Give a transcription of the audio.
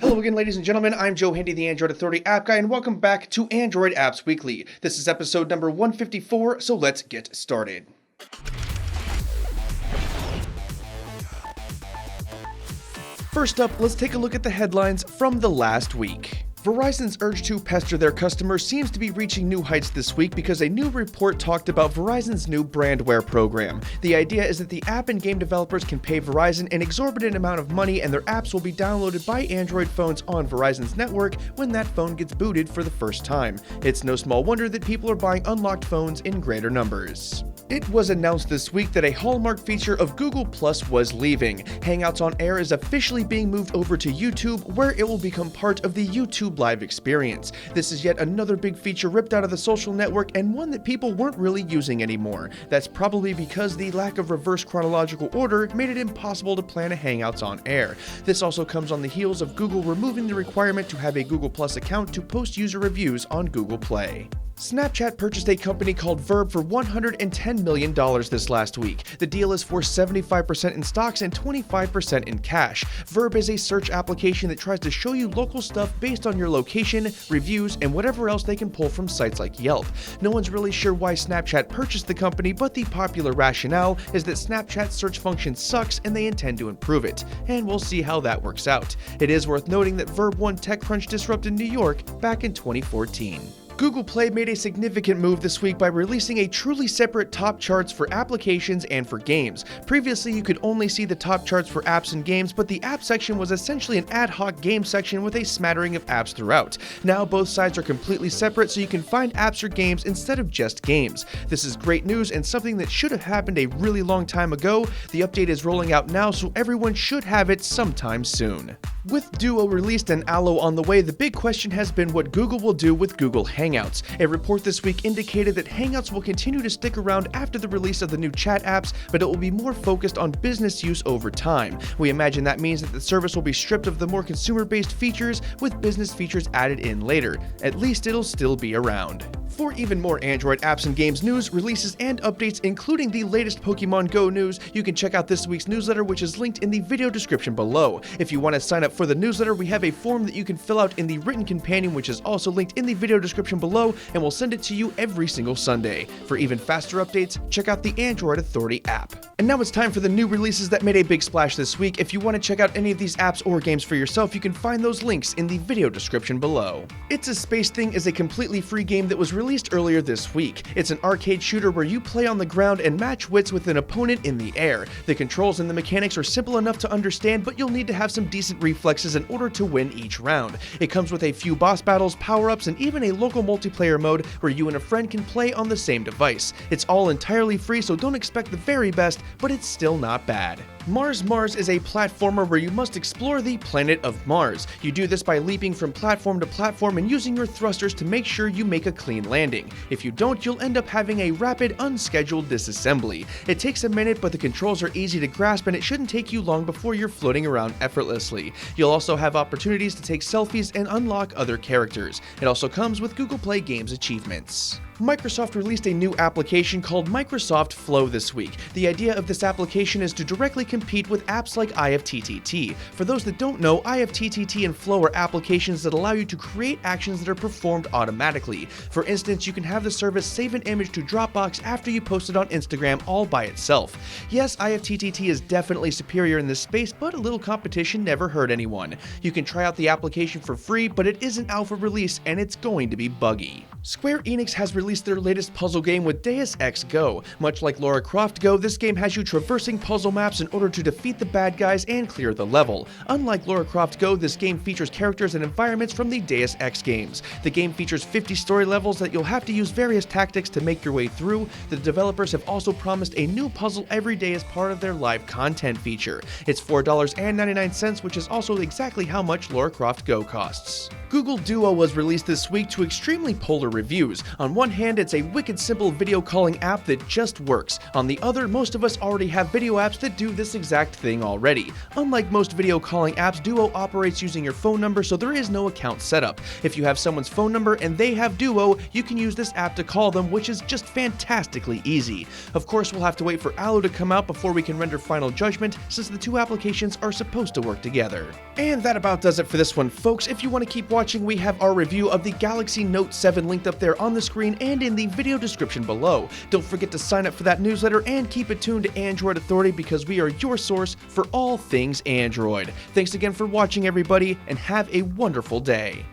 Hello again, ladies and gentlemen. I'm Joe Handy, the Android Authority app guy, and welcome back to Android Apps Weekly. This is episode number 154, so let's get started. First up, let's take a look at the headlines from the last week. Verizon's urge to pester their customers seems to be reaching new heights this week because a new report talked about Verizon's new brandware program. The idea is that the app and game developers can pay Verizon an exorbitant amount of money and their apps will be downloaded by Android phones on Verizon's network when that phone gets booted for the first time. It's no small wonder that people are buying unlocked phones in greater numbers. It was announced this week that a hallmark feature of Google Plus was leaving. Hangouts on Air is officially being moved over to YouTube, where it will become part of the YouTube Live experience. This is yet another big feature ripped out of the social network and one that people weren't really using anymore. That's probably because the lack of reverse chronological order made it impossible to plan a Hangouts on Air. This also comes on the heels of Google removing the requirement to have a Google Plus account to post user reviews on Google Play. Snapchat purchased a company called Verb for $110 million this last week. The deal is for 75% in stocks and 25% in cash. Verb is a search application that tries to show you local stuff based on your location, reviews, and whatever else they can pull from sites like Yelp. No one's really sure why Snapchat purchased the company, but the popular rationale is that Snapchat's search function sucks and they intend to improve it. And we'll see how that works out. It is worth noting that Verb won TechCrunch Disrupt in New York back in 2014. Google Play made a significant move this week by releasing a truly separate top charts for applications and for games. Previously, you could only see the top charts for apps and games, but the app section was essentially an ad hoc game section with a smattering of apps throughout. Now both sides are completely separate, so you can find apps or games instead of just games. This is great news and something that should have happened a really long time ago. The update is rolling out now, so everyone should have it sometime soon. With Duo released and Allo on the way, the big question has been what Google will do with Google Hangouts. A report this week indicated that Hangouts will continue to stick around after the release of the new chat apps, but it will be more focused on business use over time. We imagine that means that the service will be stripped of the more consumer-based features, with business features added in later. At least it'll still be around. For even more Android apps and games news, releases, and updates, including the latest Pokemon Go news, you can check out this week's newsletter, which is linked in the video description below. If you want to sign up for the newsletter, we have a form that you can fill out in the written companion, which is also linked in the video description below, and we'll send it to you every single Sunday. For even faster updates, check out the Android Authority app. And now it's time for the new releases that made a big splash this week. If you want to check out any of these apps or games for yourself, you can find those links in the video description below. It's a Space Thing is a completely free game that was released earlier this week. It's an arcade shooter where you play on the ground and match wits with an opponent in the air. The controls and the mechanics are simple enough to understand, but you'll need to have some decent reflexes in order to win each round. It comes with a few boss battles, power-ups, and even a local multiplayer mode where you and a friend can play on the same device. It's all entirely free, so don't expect the very best, but it's still not bad. Mars is a platformer where you must explore the planet of Mars. You do this by leaping from platform to platform and using your thrusters to make sure you make a clean landing. If you don't, you'll end up having a rapid, unscheduled disassembly. It takes a minute, but the controls are easy to grasp and it shouldn't take you long before you're floating around effortlessly. You'll also have opportunities to take selfies and unlock other characters. It also comes with Google Play Games achievements. Microsoft released a new application called Microsoft Flow this week. The idea of this application is to directly compete with apps like IFTTT. For those that don't know, IFTTT and Flow are applications that allow you to create actions that are performed automatically. For instance, you can have the service save an image to Dropbox after you post it on Instagram all by itself. Yes, IFTTT is definitely superior in this space, but a little competition never hurt anyone. You can try out the application for free, but it is an alpha release and it's going to be buggy. Square Enix has released their latest puzzle game with Deus Ex Go. Much like Lara Croft Go, this game has you traversing puzzle maps in order to defeat the bad guys and clear the level. Unlike Lara Croft Go, this game features characters and environments from the Deus Ex games. The game features 50 story levels that you'll have to use various tactics to make your way through. The developers have also promised a new puzzle every day as part of their live content feature. It's $4.99, which is also exactly how much Lara Croft Go costs. Google Duo was released this week to extremely polar reviews. On one hand, hand, it's a wicked simple video calling app that just works. On the other, most of us already have video apps that do this exact thing already. Unlike most video calling apps, Duo operates using your phone number, so there is no account setup. If you have someone's phone number and they have Duo, you can use this app to call them, which is just fantastically easy. Of course, we'll have to wait for Allo to come out before we can render final judgment, since the two applications are supposed to work together. And that about does it for this one, folks. If you want to keep watching, we have our review of the Galaxy Note 7 linked up there on the screen and in the video description below. Don't forget to sign up for that newsletter and keep it tuned to Android Authority, because we are your source for all things Android. Thanks again for watching, everybody, and have a wonderful day.